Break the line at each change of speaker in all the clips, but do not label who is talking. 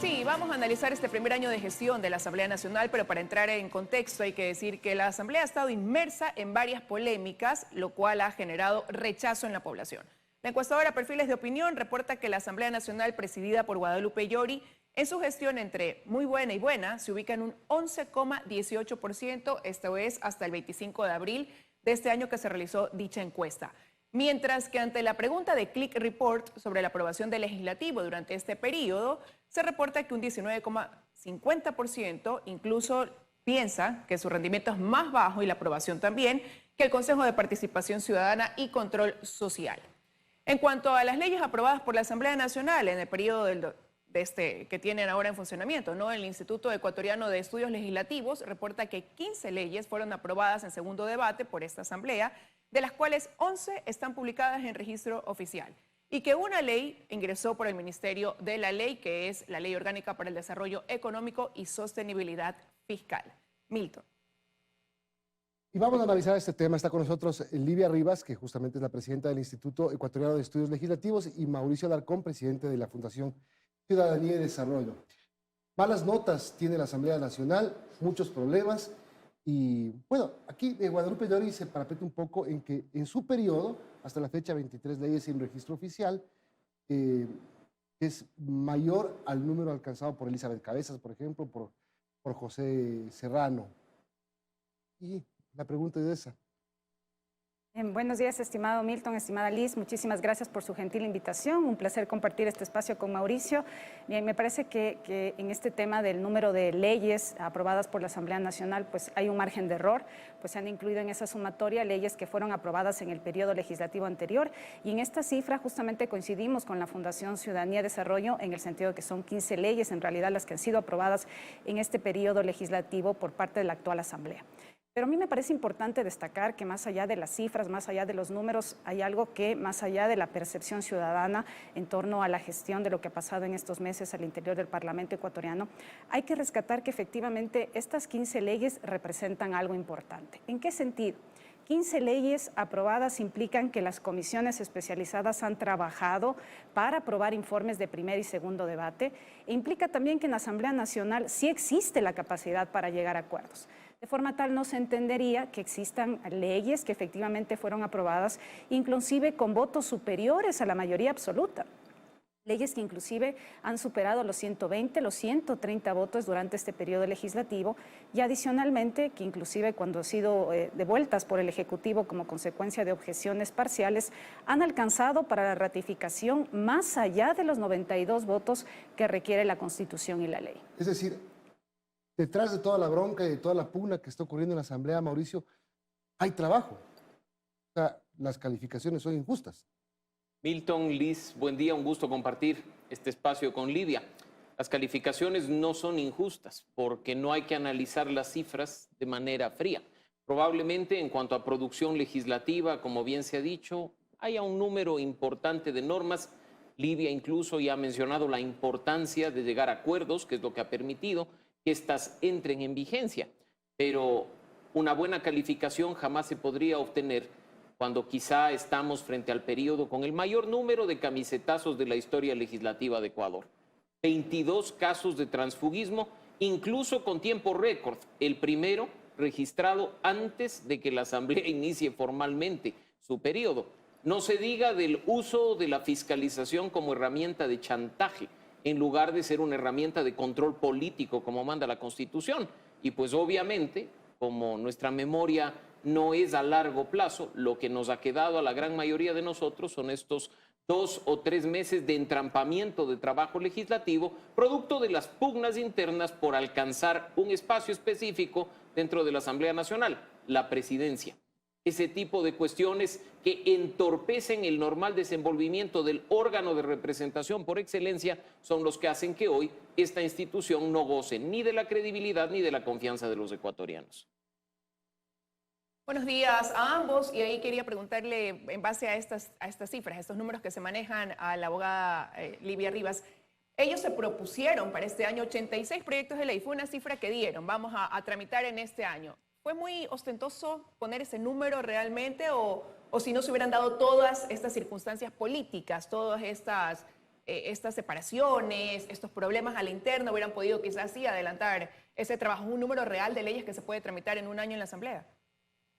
Sí, vamos a analizar este primer año de gestión de la Asamblea Nacional, pero para entrar en contexto hay que decir que la Asamblea ha estado inmersa en varias polémicas, lo cual ha generado rechazo en la población. La encuestadora Perfiles de Opinión reporta que la Asamblea Nacional, presidida por Guadalupe Llori, en su gestión entre muy buena y buena, se ubica en un 11,18%, esto es hasta el 25 de abril de este año que se realizó dicha encuesta. Mientras que ante la pregunta de Click Report sobre la aprobación del legislativo durante este periodo, se reporta que un 19,50% incluso piensa que su rendimiento es más bajo y la aprobación también que el Consejo de Participación Ciudadana y Control Social. En cuanto a las leyes aprobadas por la Asamblea Nacional en el periodo que tienen ahora en funcionamiento, el Instituto Ecuatoriano de Estudios Legislativos reporta que 15 leyes fueron aprobadas en segundo debate por esta Asamblea, de las cuales 11 están publicadas en registro oficial, y que una ley ingresó por el Ministerio de la Ley, que es la Ley Orgánica para el Desarrollo Económico y Sostenibilidad Fiscal. Milton.
Y vamos a analizar este tema. Está con nosotros Livia Rivas, que justamente es la presidenta del Instituto Ecuatoriano de Estudios Legislativos, y Mauricio Alarcón, presidente de la Fundación Ciudadanía y Desarrollo. Malas notas tiene la Asamblea Nacional, muchos problemas. Y bueno, aquí Guadalupe Llori se parapeta un poco en que en su periodo, hasta la fecha, 23 leyes sin registro oficial, es mayor al número alcanzado por Elizabeth Cabezas, por ejemplo, por José Serrano. Y la pregunta es esa.
Buenos días, estimado Milton, estimada Liz, muchísimas gracias por su gentil invitación, un placer compartir este espacio con Mauricio. Bien, me parece que en este tema del número de leyes aprobadas por la Asamblea Nacional, pues hay un margen de error, pues se han incluido en esa sumatoria leyes que fueron aprobadas en el periodo legislativo anterior, y en esta cifra justamente coincidimos con la Fundación Ciudadanía y Desarrollo en el sentido de que son 15 leyes en realidad las que han sido aprobadas en este periodo legislativo por parte de la actual Asamblea. Pero a mí me parece importante destacar que más allá de las cifras, más allá de los números, hay algo que más allá de la percepción ciudadana en torno a la gestión de lo que ha pasado en estos meses al interior del Parlamento ecuatoriano, hay que rescatar que efectivamente estas 15 leyes representan algo importante. ¿En qué sentido? 15 leyes aprobadas implican que las comisiones especializadas han trabajado para aprobar informes de primer y segundo debate, e implica también que en la Asamblea Nacional sí existe la capacidad para llegar a acuerdos. De forma tal no se entendería que existan leyes que efectivamente fueron aprobadas, inclusive con votos superiores a la mayoría absoluta. Leyes que inclusive han superado los 120, los 130 votos durante este periodo legislativo, y adicionalmente que inclusive cuando han sido devueltas por el Ejecutivo como consecuencia de objeciones parciales, han alcanzado para la ratificación más allá de los 92 votos que requiere la Constitución y la ley.
Es decir, detrás de toda la bronca y de toda la pugna que está ocurriendo en la Asamblea, Mauricio, hay trabajo. O sea, las calificaciones son injustas.
Milton, Liz, buen día, un gusto compartir este espacio con Livia. Las calificaciones no son injustas porque no hay que analizar las cifras de manera fría. Probablemente en cuanto a producción legislativa, como bien se ha dicho, haya un número importante de normas. Livia incluso ya ha mencionado la importancia de llegar a acuerdos, que es lo que ha permitido que éstas entren en vigencia. Pero una buena calificación jamás se podría obtener cuando quizá estamos frente al periodo con el mayor número de camisetazos de la historia legislativa de Ecuador. 22 casos de transfugismo, incluso con tiempo récord, el primero registrado antes de que la Asamblea inicie formalmente su periodo. No se diga del uso de la fiscalización como herramienta de chantaje, en lugar de ser una herramienta de control político como manda la Constitución. Y pues obviamente, como nuestra memoria no es a largo plazo, lo que nos ha quedado a la gran mayoría de nosotros son estos 2 o 3 meses de entrampamiento de trabajo legislativo, producto de las pugnas internas por alcanzar un espacio específico dentro de la Asamblea Nacional, la presidencia. Ese tipo de cuestiones que entorpecen el normal desenvolvimiento del órgano de representación por excelencia son los que hacen que hoy esta institución no goce ni de la credibilidad ni de la confianza de los ecuatorianos.
Buenos días a ambos, y ahí quería preguntarle, en base a estas cifras, a estos números que se manejan, a la abogada Livia Rivas. Ellos se propusieron para este año 86 proyectos de ley, fue una cifra que dieron, vamos a tramitar en este año. ¿Fue muy ostentoso poner ese número realmente, o si no se hubieran dado todas estas circunstancias políticas, todas estas estas separaciones, estos problemas al interno hubieran podido quizás sí adelantar ese trabajo, un número real de leyes que se puede tramitar en un año en la Asamblea?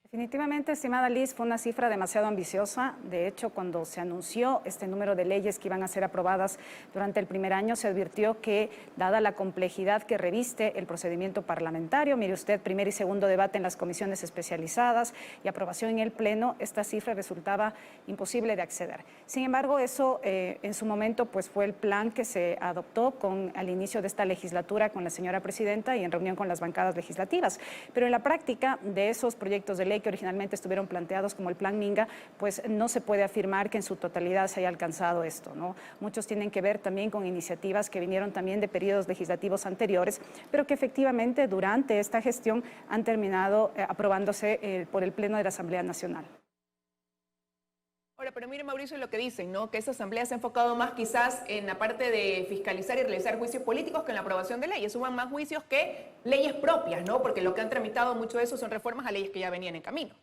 Definitivamente, estimada Liz, fue una cifra demasiado ambiciosa. De hecho, cuando se anunció este número de leyes que iban a ser aprobadas durante el primer año, se advirtió que, dada la complejidad que reviste el procedimiento parlamentario, mire usted, primer y segundo debate en las comisiones especializadas y aprobación en el Pleno, esta cifra resultaba imposible de acceder. Sin embargo, eso en su momento pues, fue el plan que se adoptó al inicio de esta legislatura con la señora presidenta y en reunión con las bancadas legislativas. Pero en la práctica de esos proyectos de ley que originalmente estuvieron planteados como el Plan Minga, pues no se puede afirmar que en su totalidad se haya alcanzado esto, ¿no? Muchos tienen que ver también con iniciativas que vinieron también de periodos legislativos anteriores, pero que efectivamente durante esta gestión han terminado aprobándose por el Pleno de la Asamblea Nacional.
Ahora, pero mire, Mauricio, lo que dicen, ¿no? Que esa asamblea se ha enfocado más quizás en la parte de fiscalizar y realizar juicios políticos que en la aprobación de leyes. Suman más juicios que leyes propias, ¿no? Porque lo que han tramitado mucho de eso son reformas a leyes que ya venían en camino.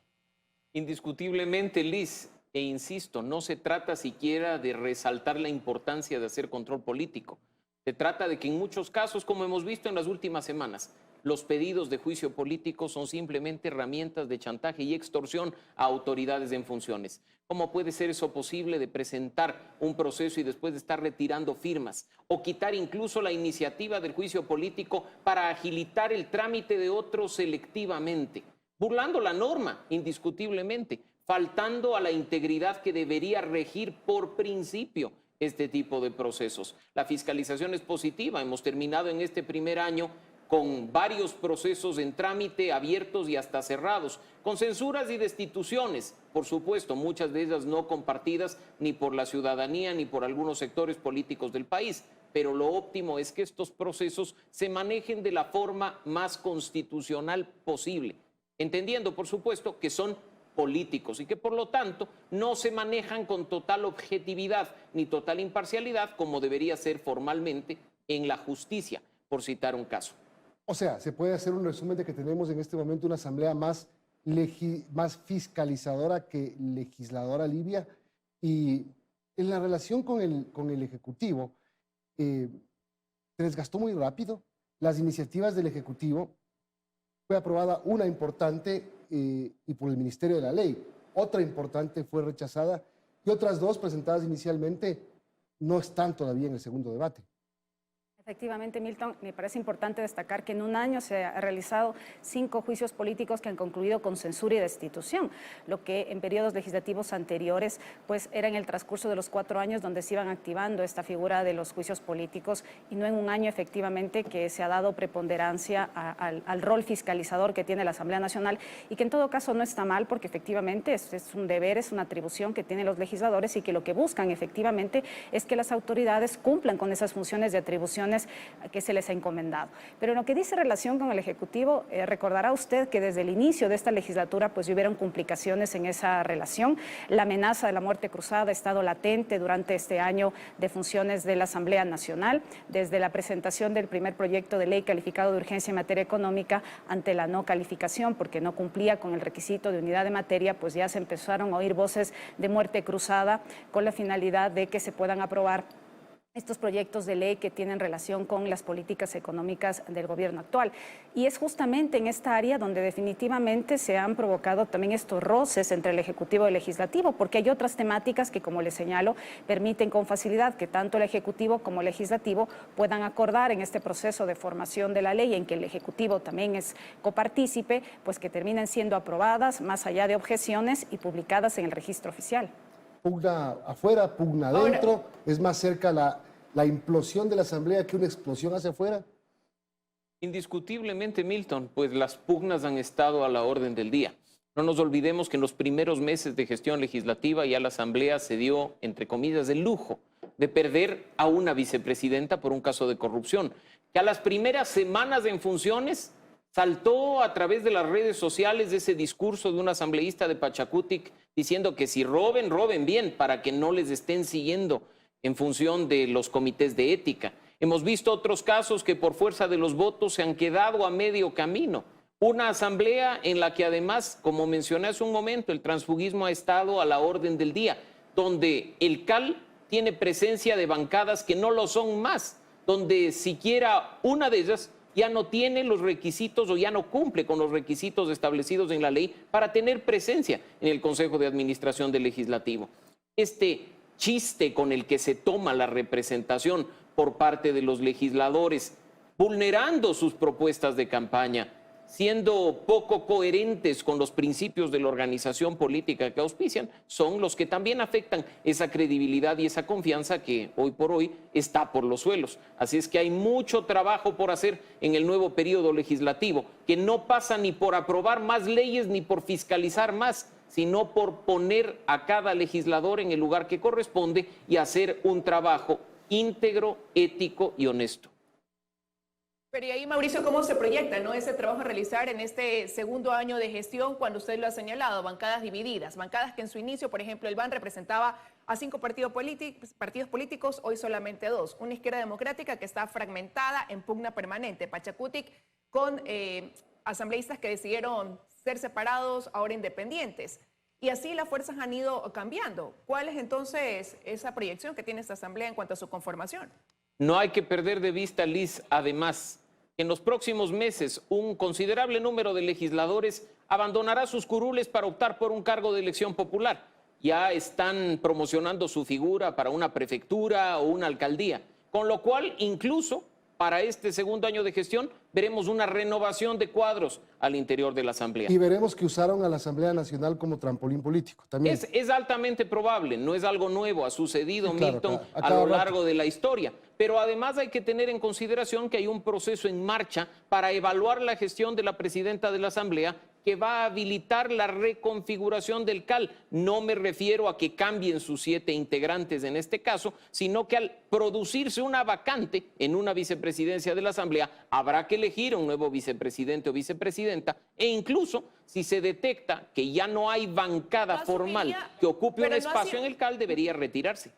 Indiscutiblemente, Liz, e insisto, no se trata siquiera de resaltar la importancia de hacer control político. Se trata de que en muchos casos, como hemos visto en las últimas semanas, los pedidos de juicio político son simplemente herramientas de chantaje y extorsión a autoridades en funciones. ¿Cómo puede ser eso posible de presentar un proceso y después de estar retirando firmas o quitar incluso la iniciativa del juicio político para agilitar el trámite de otros selectivamente? Burlando la norma, indiscutiblemente, faltando a la integridad que debería regir por principio este tipo de procesos. La fiscalización es positiva. Hemos terminado en este primer año con varios procesos en trámite, abiertos y hasta cerrados, con censuras y destituciones, por supuesto, muchas de ellas no compartidas ni por la ciudadanía ni por algunos sectores políticos del país, pero lo óptimo es que estos procesos se manejen de la forma más constitucional posible, entendiendo, por supuesto, que son políticos y que, por lo tanto, no se manejan con total objetividad ni total imparcialidad como debería ser formalmente en la justicia, por citar un caso.
O sea, se puede hacer un resumen de que tenemos en este momento una asamblea más fiscalizadora que legisladora, Livia, y en la relación con el Ejecutivo, se desgastó muy rápido. Las iniciativas del Ejecutivo, fue aprobada una importante y por el Ministerio de la Ley, otra importante fue rechazada y otras dos presentadas inicialmente no están todavía en el segundo debate.
Efectivamente, Milton, me parece importante destacar que en un año se han realizado 5 juicios políticos que han concluido con censura y destitución, lo que en periodos legislativos anteriores pues era en el transcurso de los 4 años donde se iban activando esta figura de los juicios políticos y no en un año efectivamente que se ha dado preponderancia al rol fiscalizador que tiene la Asamblea Nacional y que en todo caso no está mal porque efectivamente es un deber, es una atribución que tienen los legisladores y que lo que buscan efectivamente es que las autoridades cumplan con esas funciones de atribuciones que se les ha encomendado. Pero en lo que dice relación con el Ejecutivo, recordará usted que desde el inicio de esta legislatura pues hubieron complicaciones en esa relación. La amenaza de la muerte cruzada ha estado latente durante este año de funciones de la Asamblea Nacional, desde la presentación del primer proyecto de ley calificado de urgencia en materia económica ante la no calificación porque no cumplía con el requisito de unidad de materia, pues ya se empezaron a oír voces de muerte cruzada con la finalidad de que se puedan aprobar estos proyectos de ley que tienen relación con las políticas económicas del gobierno actual. Y es justamente en esta área donde definitivamente se han provocado también estos roces entre el Ejecutivo y el Legislativo, porque hay otras temáticas que, como les señalo, permiten con facilidad que tanto el Ejecutivo como el Legislativo puedan acordar en este proceso de formación de la ley, en que el Ejecutivo también es copartícipe, pues que terminen siendo aprobadas más allá de objeciones y publicadas en el registro oficial.
Pugna afuera, pugna adentro, es más cerca la implosión de la Asamblea que una explosión hacia afuera.
Indiscutiblemente, Milton, pues las pugnas han estado a la orden del día. No nos olvidemos que en los primeros meses de gestión legislativa ya la Asamblea se dio, entre comillas, el lujo de perder a una vicepresidenta por un caso de corrupción, que a las primeras semanas en funciones saltó a través de las redes sociales ese discurso de un asambleísta de Pachacutic diciendo que si roben, roben bien para que no les estén siguiendo en función de los comités de ética. Hemos visto otros casos que por fuerza de los votos se han quedado a medio camino. Una asamblea en la que además, como mencioné hace un momento, el transfugismo ha estado a la orden del día, donde el cal tiene presencia de bancadas que no lo son más, donde siquiera una de ellas ya no tiene los requisitos o ya no cumple con los requisitos establecidos en la ley para tener presencia en el Consejo de Administración del Legislativo. Este chiste con el que se toma la representación por parte de los legisladores, vulnerando sus propuestas de campaña, siendo poco coherentes con los principios de la organización política que auspician, son los que también afectan esa credibilidad y esa confianza que hoy por hoy está por los suelos. Así es que hay mucho trabajo por hacer en el nuevo periodo legislativo, que no pasa ni por aprobar más leyes ni por fiscalizar más, sino por poner a cada legislador en el lugar que corresponde y hacer un trabajo íntegro, ético y honesto.
Pero y ahí, Mauricio, ¿cómo se proyecta, ¿no?, ese trabajo a realizar en este segundo año de gestión cuando usted lo ha señalado? Bancadas divididas, bancadas que en su inicio, por ejemplo, el BAN representaba a 5 partidos políticos, hoy solamente 2. Una izquierda democrática que está fragmentada en pugna permanente, Pachacutic, con asambleístas que decidieron ser separados, ahora independientes. Y así las fuerzas han ido cambiando. ¿Cuál es entonces esa proyección que tiene esta asamblea en cuanto a su conformación?
No hay que perder de vista, Liz, además, que en los próximos meses un considerable número de legisladores abandonará sus curules para optar por un cargo de elección popular. Ya están promocionando su figura para una prefectura o una alcaldía, con lo cual incluso para este segundo año de gestión veremos una renovación de cuadros al interior de la Asamblea.
Y veremos que usaron a la Asamblea Nacional como trampolín político también.
Es altamente probable, no es algo nuevo, ha sucedido, sí, claro, Milton, a lo largo de la historia. Pero además hay que tener en consideración que hay un proceso en marcha para evaluar la gestión de la presidenta de la Asamblea que va a habilitar la reconfiguración del CAL. No me refiero a que cambien sus 7 integrantes en este caso, sino que al producirse una vacante en una vicepresidencia de la Asamblea, habrá que elegir un nuevo vicepresidente o vicepresidenta, e incluso si se detecta que ya no hay bancada formal que ocupe un espacio en el CAL, debería retirarse.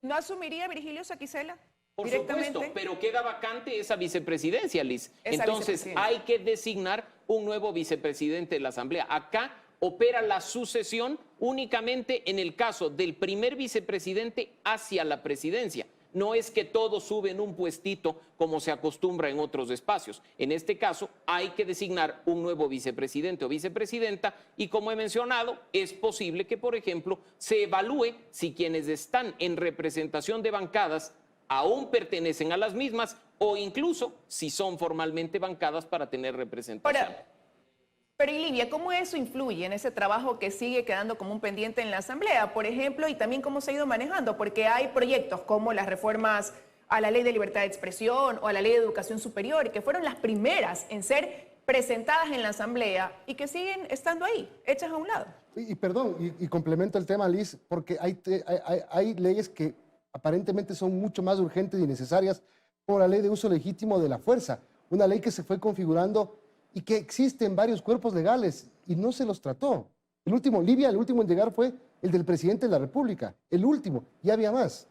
¿No asumiría Virgilio Saquicela?
Por supuesto, pero queda vacante esa vicepresidencia, Liz. Entonces hay que designar un nuevo vicepresidente de la Asamblea. Acá opera la sucesión únicamente en el caso del primer vicepresidente hacia la presidencia. No es que todos suben un puestito como se acostumbra en otros espacios. En este caso hay que designar un nuevo vicepresidente o vicepresidenta y, como he mencionado, es posible que, por ejemplo, se evalúe si quienes están en representación de bancadas aún pertenecen a las mismas o incluso si son formalmente bancadas para tener representación.
Pero y Livia, ¿cómo eso influye en ese trabajo que sigue quedando como un pendiente en la Asamblea, por ejemplo, y también cómo se ha ido manejando? Porque hay proyectos como las reformas a la Ley de Libertad de Expresión o a la Ley de Educación Superior, que fueron las primeras en ser presentadas en la Asamblea y que siguen estando ahí, hechas a un lado.
Y complemento el tema, Liz, porque hay leyes que aparentemente son mucho más urgentes y necesarias, como la Ley de Uso Legítimo de la Fuerza, una ley que se fue configurando y que existe en varios cuerpos legales y no se los trató. El último en llegar fue el del presidente de la República, el último, y había más.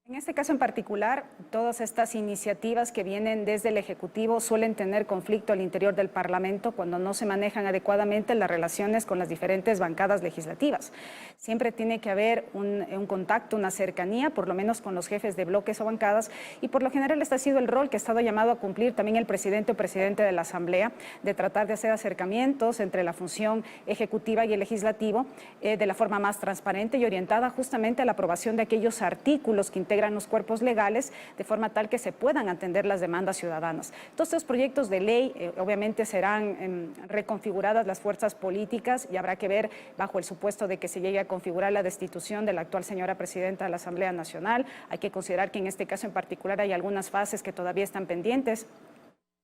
En este caso en particular, todas estas iniciativas que vienen desde el Ejecutivo suelen tener conflicto al interior del Parlamento cuando no se manejan adecuadamente las relaciones con las diferentes bancadas legislativas. Siempre tiene que haber un contacto, una cercanía, por lo menos con los jefes de bloques o bancadas, y por lo general este ha sido el rol que ha estado llamado a cumplir también el presidente o presidente de la Asamblea, de tratar de hacer acercamientos entre la función ejecutiva y el legislativo de la forma más transparente y orientada justamente a la aprobación de aquellos artículos que integran los cuerpos legales de forma tal que se puedan atender las demandas ciudadanas. Todos estos proyectos de ley obviamente serán reconfiguradas las fuerzas políticas y habrá que ver bajo el supuesto de que se llegue a configurar la destitución de la actual señora presidenta de la Asamblea Nacional. Hay que considerar que en este caso en particular hay algunas fases que todavía están pendientes.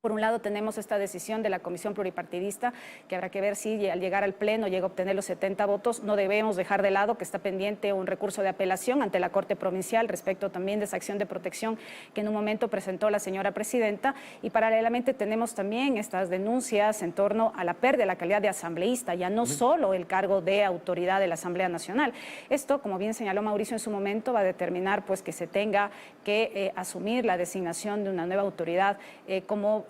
Por un lado tenemos esta decisión de la Comisión Pluripartidista que habrá que ver si al llegar al Pleno llega a obtener los 70 votos. No debemos dejar de lado que está pendiente un recurso de apelación ante la Corte Provincial respecto también de esa acción de protección que en un momento presentó la señora presidenta, y paralelamente tenemos también estas denuncias en torno a la pérdida de la calidad de asambleísta, ya no solo el cargo de autoridad de la Asamblea Nacional. Esto, como bien señaló Mauricio en su momento, va a determinar pues que se tenga que asumir la designación de una nueva autoridad como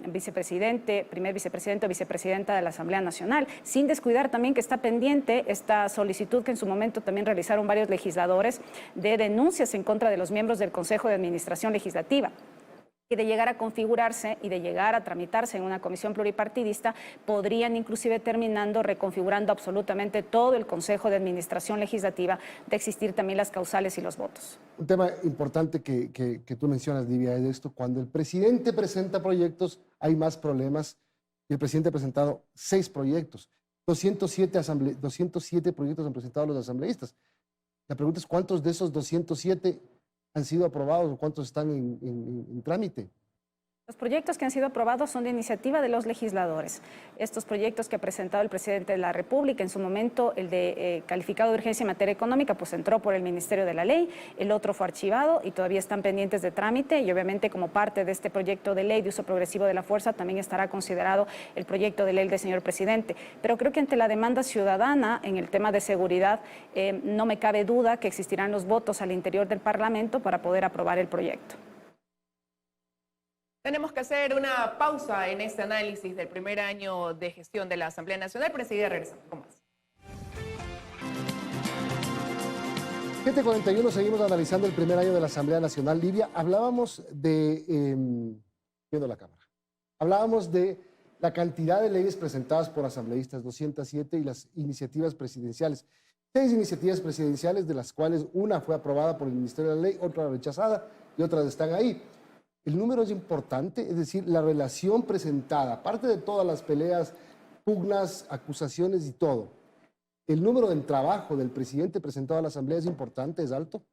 vicepresidente, primer vicepresidente o vicepresidenta de la Asamblea Nacional, sin descuidar también que está pendiente esta solicitud que en su momento también realizaron varios legisladores de denuncias en contra de los miembros del Consejo de Administración Legislativa. Y de llegar a configurarse y de llegar a tramitarse en una comisión pluripartidista, podrían inclusive terminando reconfigurando absolutamente todo el Consejo de Administración Legislativa, de existir también las causales y los votos.
Un tema importante que tú mencionas, Livia, es esto: cuando el presidente presenta proyectos, hay más problemas. Y el presidente ha presentado 6 proyectos. 207 proyectos han presentado los asambleístas. La pregunta es, ¿cuántos de esos 207 han sido aprobados o cuántos están en trámite?
Los proyectos que han sido aprobados son de iniciativa de los legisladores. Estos proyectos que ha presentado el presidente de la República, en su momento el de calificado de urgencia en materia económica, pues entró por el Ministerio de la Ley, el otro fue archivado y todavía están pendientes de trámite, y obviamente como parte de este proyecto de ley de uso progresivo de la fuerza también estará considerado el proyecto de ley del señor presidente. Pero creo que ante la demanda ciudadana en el tema de seguridad, no me cabe duda que existirán los votos al interior del Parlamento para poder aprobar el proyecto.
Tenemos que hacer una pausa en este análisis del primer año de gestión de la Asamblea Nacional, pero enseguida regresamos con más.
7:41, seguimos analizando el primer año de la Asamblea Nacional. Livia, hablábamos de, viendo la cámara, hablábamos de la cantidad de leyes presentadas por asambleístas, 207, y las iniciativas presidenciales. 6 iniciativas presidenciales, de las cuales una fue aprobada por el Ministerio de la Ley, otra rechazada y otras están ahí. El número es importante, es decir, la relación presentada, aparte de todas las peleas, pugnas, acusaciones y todo, el número del trabajo del presidente presentado a la Asamblea es importante, es alto.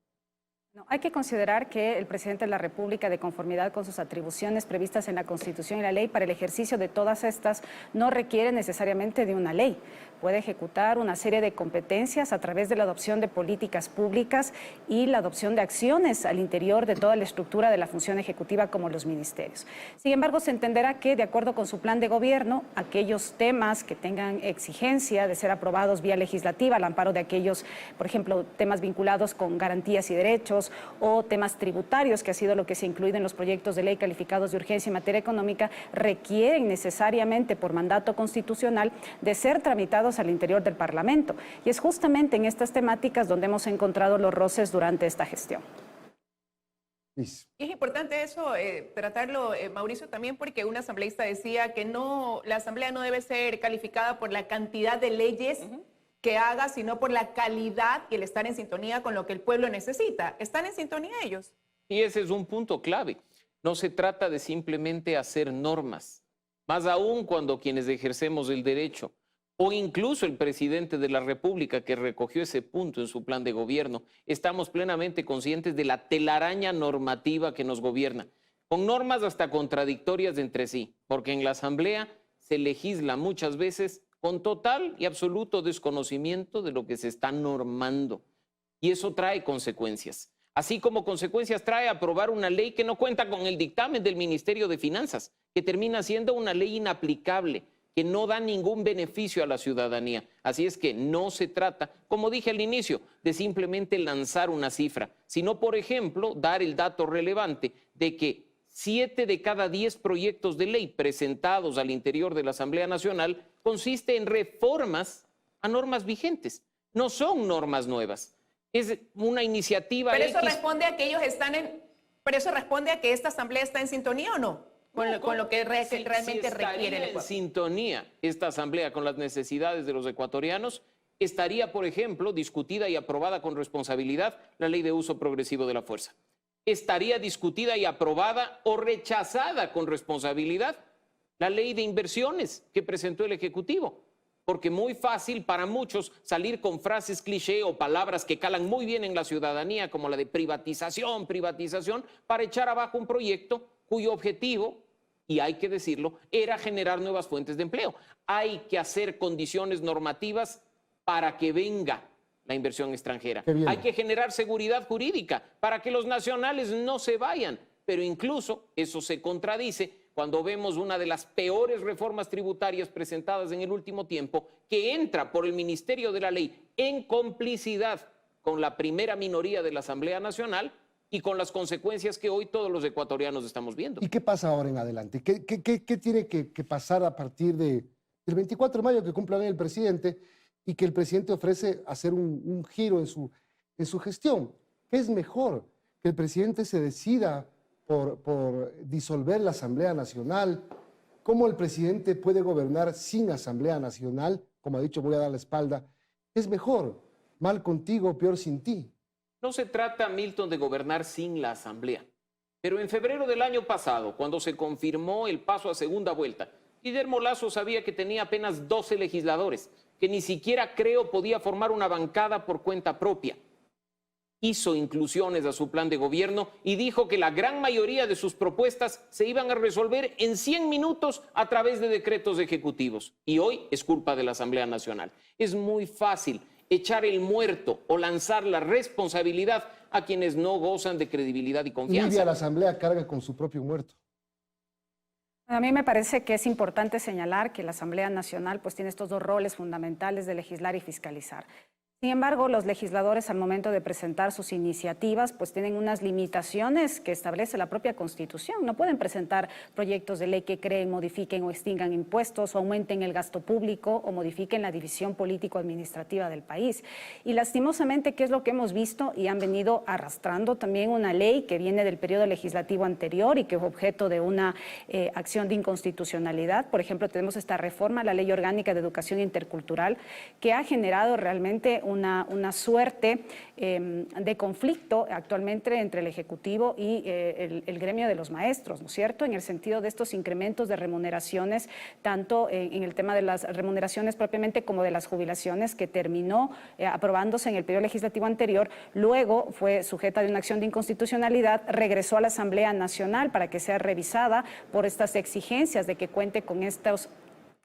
No, hay que considerar que el presidente de la República, de conformidad con sus atribuciones previstas en la Constitución y la ley, para el ejercicio de todas estas no requiere necesariamente de una ley. Puede ejecutar una serie de competencias a través de la adopción de políticas públicas y la adopción de acciones al interior de toda la estructura de la función ejecutiva, como los ministerios. Sin embargo, se entenderá que, de acuerdo con su plan de gobierno, aquellos temas que tengan exigencia de ser aprobados vía legislativa, al amparo de aquellos, por ejemplo, temas vinculados con garantías y derechos, o temas tributarios, que ha sido lo que se ha incluido en los proyectos de ley calificados de urgencia en materia económica, requieren necesariamente por mandato constitucional de ser tramitados al interior del Parlamento. Y es justamente en estas temáticas donde hemos encontrado los roces durante esta gestión.
Y es importante eso, tratarlo, Mauricio, también porque un asambleísta decía que la Asamblea no debe ser calificada por la cantidad de leyes que haga, sino por la calidad y el estar en sintonía con lo que el pueblo necesita. ¿Están en sintonía ellos?
Y ese es un punto clave. No se trata de simplemente hacer normas, más aún cuando quienes ejercemos el derecho, o incluso el presidente de la República, que recogió ese punto en su plan de gobierno, estamos plenamente conscientes de la telaraña normativa que nos gobierna, con normas hasta contradictorias entre sí, porque en la Asamblea se legisla muchas veces con total y absoluto desconocimiento de lo que se está normando. Y eso trae consecuencias. Así como consecuencias trae aprobar una ley que no cuenta con el dictamen del Ministerio de Finanzas, que termina siendo una ley inaplicable, que no da ningún beneficio a la ciudadanía. Así es que no se trata, como dije al inicio, de simplemente lanzar una cifra, sino, por ejemplo, dar el dato relevante de que 7 de cada 10 proyectos de ley presentados al interior de la Asamblea Nacional consiste en reformas a normas vigentes. No son normas nuevas. Es una iniciativa.
Pero eso responde a que ellos están pero eso responde a que esta Asamblea está en sintonía, ¿o no? Con lo que realmente requiere el pueblo.
En sintonía esta Asamblea con las necesidades de los ecuatorianos, estaría, por ejemplo, discutida y aprobada con responsabilidad la ley de uso progresivo de la fuerza. Estaría discutida y aprobada o rechazada con responsabilidad la ley de inversiones que presentó el Ejecutivo, porque muy fácil para muchos salir con frases cliché o palabras que calan muy bien en la ciudadanía, como la de privatización, para echar abajo un proyecto cuyo objetivo, y hay que decirlo, era generar nuevas fuentes de empleo. Hay que hacer condiciones normativas para que venga la inversión extranjera. Hay que generar seguridad jurídica para que los nacionales no se vayan, pero incluso eso se contradice cuando vemos una de las peores reformas tributarias presentadas en el último tiempo, que entra por el Ministerio de la Ley en complicidad con la primera minoría de la Asamblea Nacional, y con las consecuencias que hoy todos los ecuatorianos estamos viendo.
¿Y qué pasa ahora en adelante? ¿Qué tiene que pasar a partir del 24 de mayo que cumpla el presidente y que el presidente ofrece hacer un giro en su gestión? ¿Qué es mejor? ¿Que el presidente se decida por disolver la Asamblea Nacional? ¿Cómo el presidente puede gobernar sin Asamblea Nacional? Como ha dicho, voy a dar la espalda. ¿Qué es mejor? ¿Mal contigo, peor sin ti?
No se trata, Milton, de gobernar sin la Asamblea. Pero en febrero del año pasado, cuando se confirmó el paso a segunda vuelta, Guillermo Lasso sabía que tenía apenas 12 legisladores, que ni siquiera creo podía formar una bancada por cuenta propia. Hizo inclusiones a su plan de gobierno y dijo que la gran mayoría de sus propuestas se iban a resolver en 100 minutos a través de decretos ejecutivos. Y hoy es culpa de la Asamblea Nacional. Es muy fácil echar el muerto o lanzar la responsabilidad a quienes no gozan de credibilidad y confianza.
Libia, la Asamblea carga con su propio muerto.
A mí me parece que es importante señalar que la Asamblea Nacional pues tiene estos dos roles fundamentales de legislar y fiscalizar. Sin embargo, los legisladores al momento de presentar sus iniciativas pues tienen unas limitaciones que establece la propia Constitución. No pueden presentar proyectos de ley que creen, modifiquen o extingan impuestos o aumenten el gasto público o modifiquen la división político-administrativa del país. Y lastimosamente, ¿qué es lo que hemos visto? Y han venido arrastrando también una ley que viene del periodo legislativo anterior y que es objeto de una acción de inconstitucionalidad. Por ejemplo, tenemos esta reforma a la Ley Orgánica de Educación Intercultural que ha generado realmente una suerte de conflicto actualmente entre el Ejecutivo y el gremio de los maestros, ¿no es cierto? En el sentido de estos incrementos de remuneraciones, tanto en el tema de las remuneraciones propiamente como de las jubilaciones, que terminó aprobándose en el periodo legislativo anterior, luego fue sujeta de una acción de inconstitucionalidad, regresó a la Asamblea Nacional para que sea revisada por estas exigencias de que cuente con estos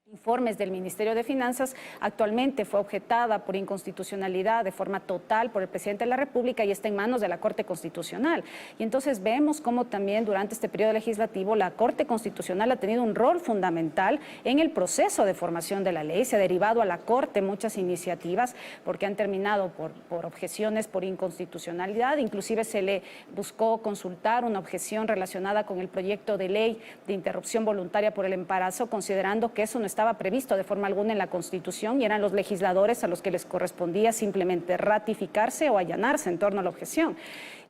informes del Ministerio de Finanzas. Actualmente fue objetada por inconstitucionalidad de forma total por el presidente de la República y está en manos de la Corte Constitucional. Y entonces vemos cómo también durante este periodo legislativo la Corte Constitucional ha tenido un rol fundamental en el proceso de formación de la ley. Se ha derivado a la Corte muchas iniciativas porque han terminado por objeciones por inconstitucionalidad. Inclusive se le buscó consultar una objeción relacionada con el proyecto de ley de interrupción voluntaria por el embarazo, considerando que eso no estaba previsto de forma alguna en la Constitución y eran los legisladores a los que les correspondía simplemente ratificarse o allanarse en torno a la objeción.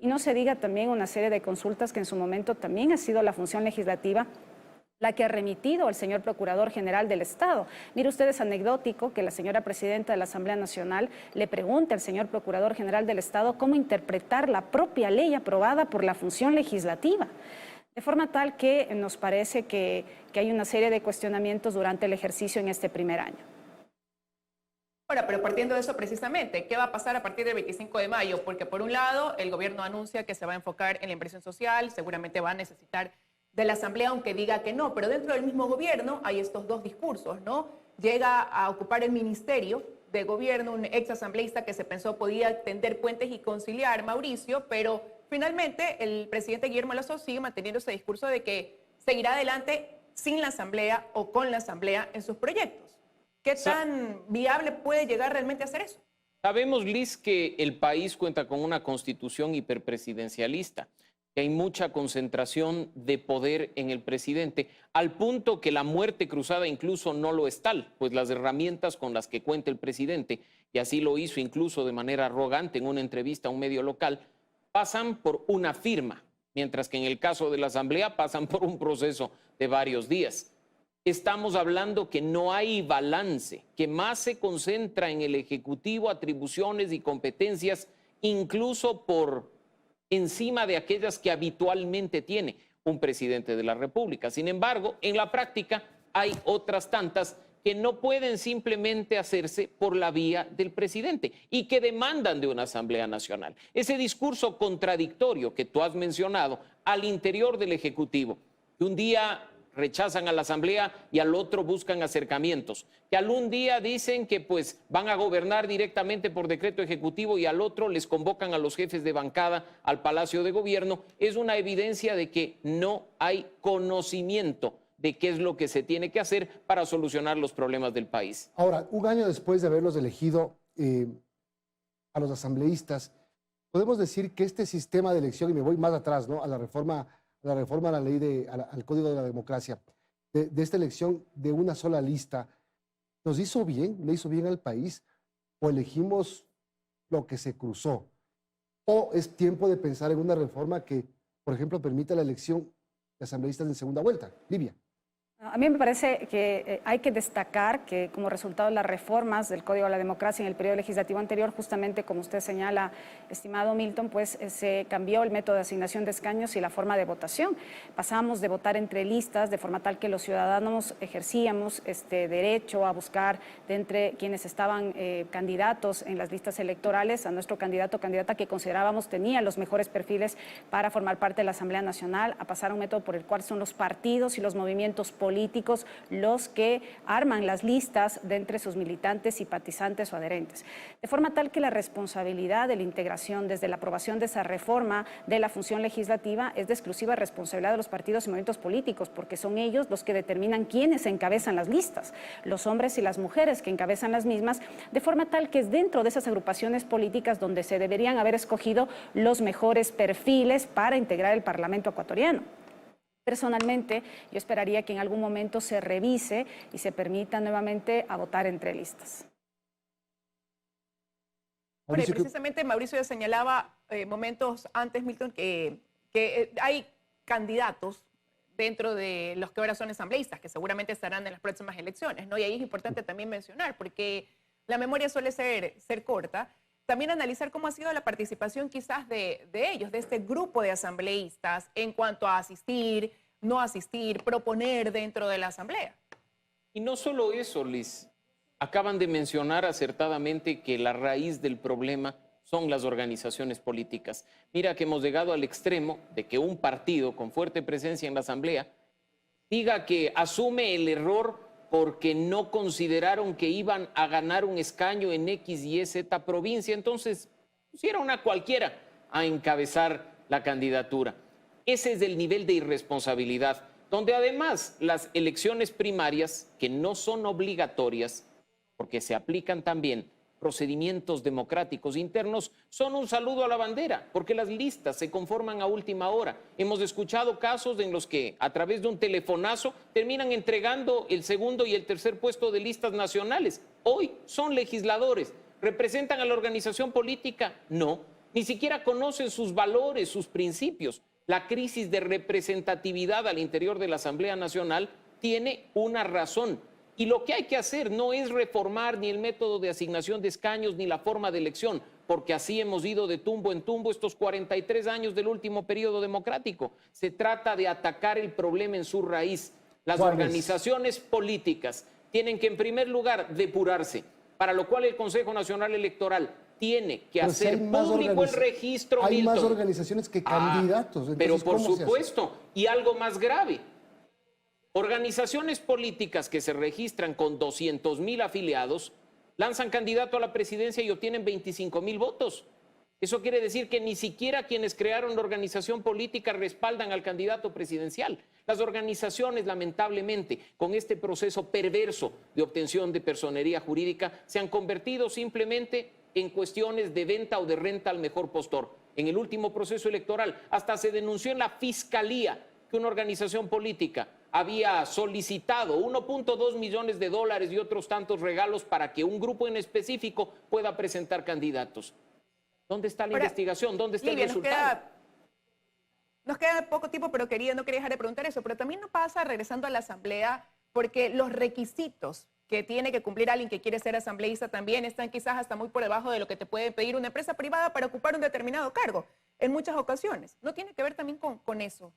Y no se diga también una serie de consultas que en su momento también ha sido la función legislativa la que ha remitido al señor Procurador General del Estado. Mire usted, es anecdótico que la señora Presidenta de la Asamblea Nacional le pregunte al señor Procurador General del Estado cómo interpretar la propia ley aprobada por la función legislativa. De forma tal que nos parece que hay una serie de cuestionamientos durante el ejercicio en este primer año.
Ahora, pero partiendo de eso precisamente, ¿qué va a pasar a partir del 25 de mayo? Porque por un lado, el gobierno anuncia que se va a enfocar en la inversión social, seguramente va a necesitar de la Asamblea, aunque diga que no, pero dentro del mismo gobierno hay estos dos discursos, ¿no? Llega a ocupar el Ministerio de Gobierno un ex asambleísta que se pensó podía tender puentes y conciliar, Mauricio, pero finalmente el presidente Guillermo Lasso sigue manteniendo ese discurso de que seguirá adelante sin la Asamblea o con la Asamblea en sus proyectos. ¿Qué tan viable puede llegar realmente a hacer eso?
Sabemos, Liz, que el país cuenta con una constitución hiperpresidencialista, que hay mucha concentración de poder en el presidente, al punto que la muerte cruzada incluso no lo es tal, pues las herramientas con las que cuenta el presidente, y así lo hizo incluso de manera arrogante en una entrevista a un medio local, pasan por una firma, mientras que en el caso de la Asamblea pasan por un proceso de varios días. Estamos hablando que no hay balance, que más se concentra en el Ejecutivo atribuciones y competencias, incluso por encima de aquellas que habitualmente tiene un presidente de la República. Sin embargo, en la práctica hay otras tantas que no pueden simplemente hacerse por la vía del presidente y que demandan de una Asamblea Nacional. Ese discurso contradictorio que tú has mencionado al interior del Ejecutivo, que un día rechazan a la Asamblea y al otro buscan acercamientos, que algún día dicen que pues van a gobernar directamente por decreto ejecutivo y al otro les convocan a los jefes de bancada al Palacio de Gobierno, es una evidencia de que no hay conocimiento de qué es lo que se tiene que hacer para solucionar los problemas del país.
Ahora, un año después de haberlos elegido a los asambleístas, podemos decir que este sistema de elección, y me voy más atrás, ¿no? A la reforma a la ley al Código de la Democracia, de esta elección de una sola lista, ¿nos hizo bien? ¿Le hizo bien al país? ¿O elegimos lo que se cruzó? ¿O es tiempo de pensar en una reforma que, por ejemplo, permita la elección de asambleístas en segunda vuelta? Livia.
A mí me parece que hay que destacar que como resultado de las reformas del Código de la Democracia en el periodo legislativo anterior, justamente como usted señala, estimado Milton, pues se cambió el método de asignación de escaños y la forma de votación. Pasábamos de votar entre listas de forma tal que los ciudadanos ejercíamos este derecho a buscar de entre quienes estaban candidatos en las listas electorales a nuestro candidato o candidata que considerábamos tenía los mejores perfiles para formar parte de la Asamblea Nacional, a pasar a un método por el cual son los partidos y los movimientos políticos los que arman las listas de entre sus militantes, simpatizantes o adherentes. De forma tal que la responsabilidad de la integración desde la aprobación de esa reforma de la función legislativa es de exclusiva responsabilidad de los partidos y movimientos políticos, porque son ellos los que determinan quiénes encabezan las listas, los hombres y las mujeres que encabezan las mismas, de forma tal que es dentro de esas agrupaciones políticas donde se deberían haber escogido los mejores perfiles para integrar el Parlamento ecuatoriano. Personalmente, yo esperaría que en algún momento se revise y se permita nuevamente a votar entre listas.
Ahora, precisamente Mauricio ya señalaba momentos antes, Milton, que hay candidatos dentro de los que ahora son asambleístas, que seguramente estarán en las próximas elecciones, ¿no? Y ahí es importante también mencionar, porque la memoria suele ser corta, también analizar cómo ha sido la participación quizás de ellos, de este grupo de asambleístas, en cuanto a asistir, no asistir, proponer dentro de la asamblea.
Y no solo eso, Liz. Acaban de mencionar acertadamente que la raíz del problema son las organizaciones políticas. Mira que hemos llegado al extremo de que un partido con fuerte presencia en la asamblea diga que asume el error porque no consideraron que iban a ganar un escaño en X, Y, Z provincia, entonces pusieron a cualquiera a encabezar la candidatura. Ese es el nivel de irresponsabilidad, donde además las elecciones primarias, que no son obligatorias, porque se aplican también procedimientos democráticos internos, son un saludo a la bandera, porque las listas se conforman a última hora. Hemos escuchado casos en los que a través de un telefonazo terminan entregando el segundo y el tercer puesto de listas nacionales. Hoy son legisladores. ¿Representan a la organización política? No. Ni siquiera conocen sus valores, sus principios. La crisis de representatividad al interior de la Asamblea Nacional tiene una razón. Y lo que hay que hacer no es reformar ni el método de asignación de escaños ni la forma de elección, porque así hemos ido de tumbo en tumbo estos 43 años del último periodo democrático. Se trata de atacar el problema en su raíz. Las organizaciones políticas tienen que, en primer lugar, depurarse, para lo cual el Consejo Nacional Electoral tiene que hacer público el registro.
Hay más organizaciones que candidatos.
Pero por supuesto, y algo más grave. Organizaciones políticas que se registran con 200,000 afiliados lanzan candidato a la presidencia y obtienen 25,000 votos. Eso quiere decir que ni siquiera quienes crearon la organización política respaldan al candidato presidencial. Las organizaciones, lamentablemente, con este proceso perverso de obtención de personería jurídica, se han convertido simplemente en cuestiones de venta o de renta al mejor postor. En el último proceso electoral, hasta se denunció en la Fiscalía que una organización política había solicitado 1.2 millones de dólares y otros tantos regalos para que un grupo en específico pueda presentar candidatos. ¿Dónde está la investigación? ¿Dónde está el resultado?
Nos queda poco tiempo, pero no quería dejar de preguntar eso. Pero también nos pasa, regresando a la asamblea, porque los requisitos que tiene que cumplir alguien que quiere ser asambleísta también están quizás hasta muy por debajo de lo que te puede pedir una empresa privada para ocupar un determinado cargo en muchas ocasiones. ¿No tiene que ver también con eso?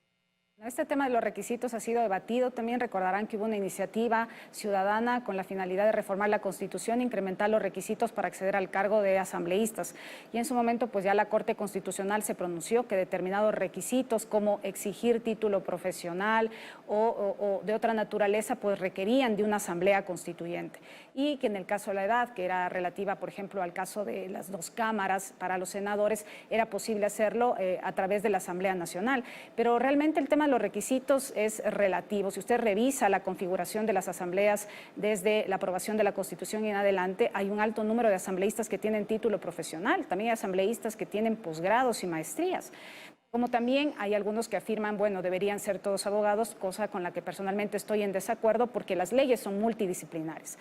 Este tema de los requisitos ha sido debatido. También recordarán que hubo una iniciativa ciudadana con la finalidad de reformar la Constitución e incrementar los requisitos para acceder al cargo de asambleístas. Y en su momento, pues ya la Corte Constitucional se pronunció que determinados requisitos como exigir título profesional o de otra naturaleza, pues requerían de una asamblea constituyente. Y que en el caso de la edad, que era relativa, por ejemplo, al caso de las 2 cámaras para los senadores, era posible hacerlo a través de la Asamblea Nacional. Pero realmente el tema de los requisitos es relativo. Si usted revisa la configuración de las asambleas desde la aprobación de la Constitución y en adelante, hay un alto número de asambleístas que tienen título profesional, también hay asambleístas que tienen posgrados y maestrías. Como también hay algunos que afirman, bueno, deberían ser todos abogados, cosa con la que personalmente estoy en desacuerdo porque las leyes son multidisciplinares.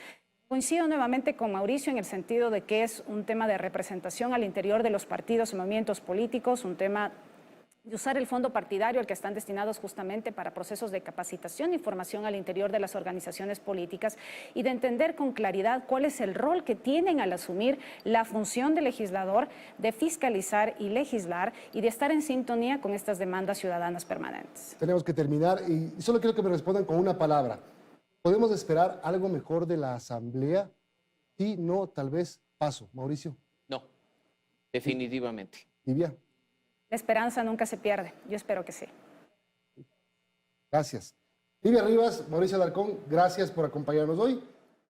Coincido nuevamente con Mauricio en el sentido de que es un tema de representación al interior de los partidos y movimientos políticos, un tema de usar el fondo partidario al que están destinados justamente para procesos de capacitación y formación al interior de las organizaciones políticas y de entender con claridad cuál es el rol que tienen al asumir la función de legislador, de fiscalizar y legislar y de estar en sintonía con estas demandas ciudadanas permanentes.
Tenemos que terminar y solo quiero que me respondan con una palabra. ¿Podemos esperar algo mejor de la Asamblea? Sí, no, tal vez paso. Mauricio.
No, definitivamente.
Livia.
La esperanza nunca se pierde. Yo espero que sí.
Gracias. Livia Rivas, Mauricio Alarcón, gracias por acompañarnos hoy.